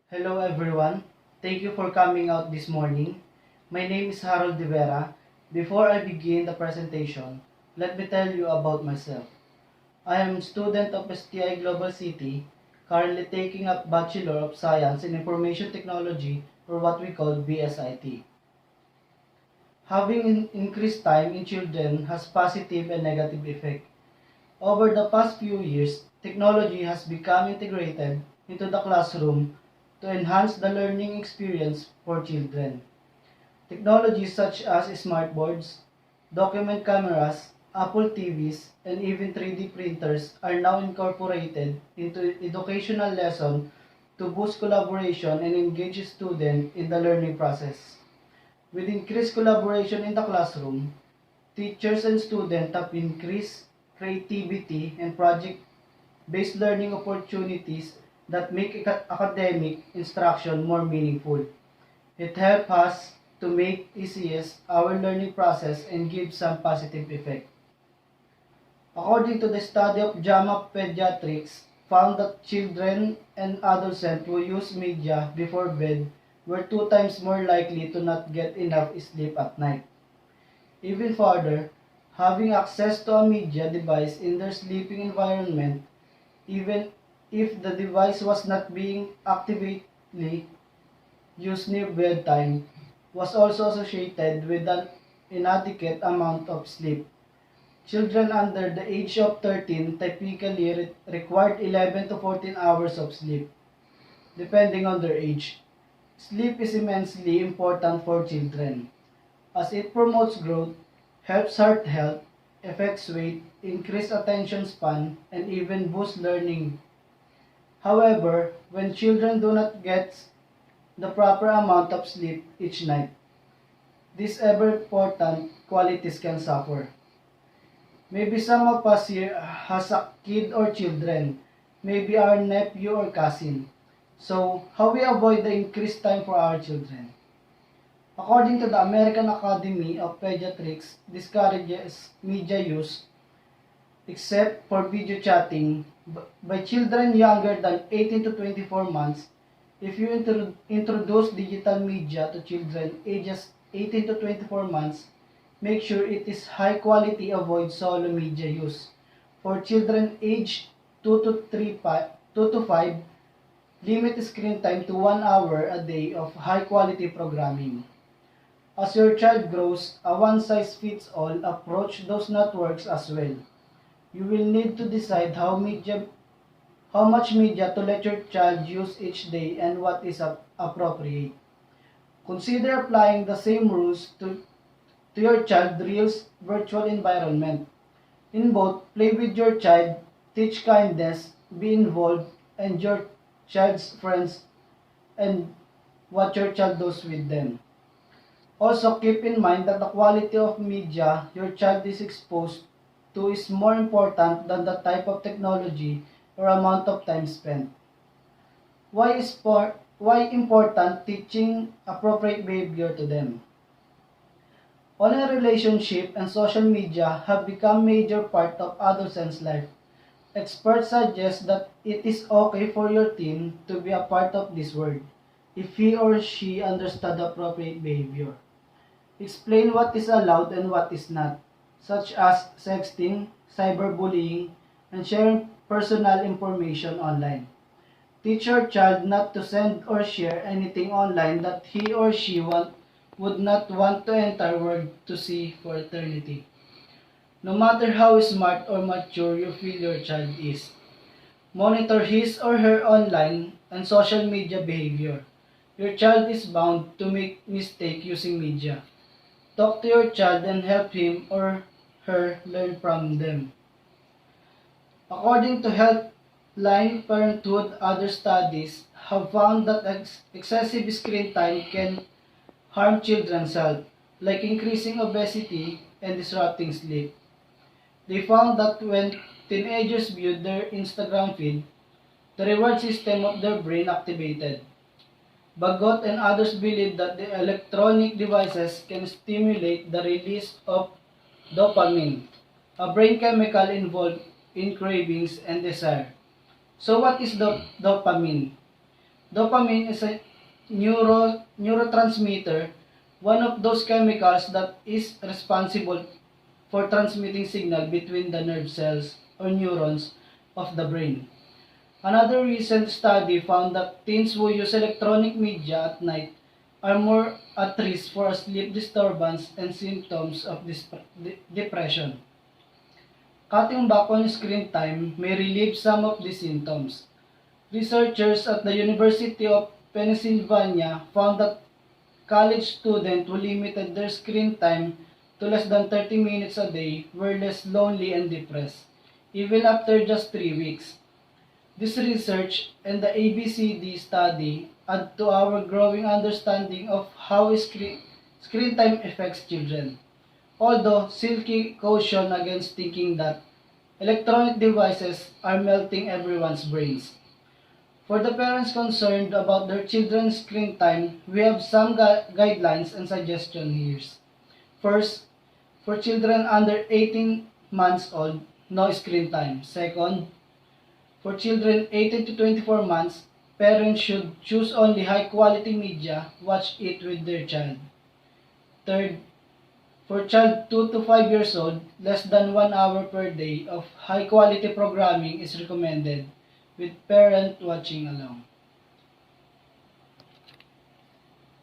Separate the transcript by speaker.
Speaker 1: Hello everyone. Thank you for coming out this morning. My name is Harold De Vera. Before I begin the presentation, let me tell you about myself. I am a student of STI Global City, currently taking up Bachelor of Science in Information Technology or what we call BSIT. Having increased time in children has positive and negative effect. Over the past few years, technology has become integrated into the classroom to enhance the learning experience for children. Technologies such as smartboards, document cameras, Apple TVs, and even 3D printers are now incorporated into educational lessons to boost collaboration and engage students in the learning process. With increased collaboration in the classroom, teachers and students have increased creativity and project-based learning opportunities that make academic instruction more meaningful. It helps us to make easiest our learning process and give some positive effect. According to the study of JAMA Pediatrics, found that children and adolescents who use media before bed were 2 times more likely to not get enough sleep at night. Even further, having access to a media device in their sleeping environment, even if the device was not being actively used near bedtime, was also associated with an inadequate amount of sleep. Children under the age of 13 typically required 11 to 14 hours of sleep, depending on their age. Sleep is immensely important for children, as it promotes growth, helps heart health, affects weight, increase attention span, and even boosts learning. However, when children do not get the proper amount of sleep each night, these ever important qualities can suffer. Maybe some of us here has a kid or children, maybe our nephew or cousin. So, how we avoid the increased time for our children? According to the American Academy of Pediatrics, discourages media use except for video chatting by children younger than 18 to 24 months. If you introduce digital media to children ages 18 to 24 months, make sure it is high quality. Avoid solo media use. For children aged 2 to 5, limit screen time to 1 hour a day of high quality programming. As your child grows, a one-size-fits-all approach those networks as well. You will need to decide how much media to let your child use each day and what is appropriate. Consider applying the same rules to your child's real virtual environment. In both, play with your child, teach kindness, be involved, and your child's friends, and what your child does with them. Also, keep in mind that the quality of media your child is exposed to is more important than the type of technology or amount of time spent. Why important teaching appropriate behavior to them? Online relationship and social media have become major part of adolescents' life. Experts suggest that it is okay for your teen to be a part of this world if he or she understands appropriate behavior. Explain what is allowed and what is not, such as sexting, cyberbullying, and sharing personal information online. Teach your child not to send or share anything online that he or she would not want to enter world to see for eternity. No matter how smart or mature you feel your child is, monitor his or her online and social media behavior. Your child is bound to make mistakes using media. Talk to your child and help him or her learn from them. According to Healthline Parenthood, other studies have found that excessive screen time can harm children's health, like increasing obesity and disrupting sleep. They found that when teenagers viewed their Instagram feed, the reward system of their brain activated. Bagot and others believe that the electronic devices can stimulate the release of dopamine, a brain chemical involved in cravings and desire. So what is dopamine? Dopamine is a neurotransmitter, one of those chemicals that is responsible for transmitting signal between the nerve cells or neurons of the brain. Another recent study found that teens who use electronic media at night are more at risk for sleep disturbance and symptoms of depression. Cutting back on screen time may relieve some of these symptoms. Researchers at the University of Pennsylvania found that college students who limited their screen time to less than 30 minutes a day were less lonely and depressed, even after just 3 weeks. This research and the ABCD study add to our growing understanding of how screen time affects children. Although Silky cautioned against thinking that electronic devices are melting everyone's brains. For the parents concerned about their children's screen time, we have some guidelines and suggestions here. First, for children under 18 months old, no screen time. Second, for children 18 to 24 months, parents should choose only high-quality media, watch it with their child. Third, for child 2 to 5 years old, less than 1 hour per day of high-quality programming is recommended, with parent watching along.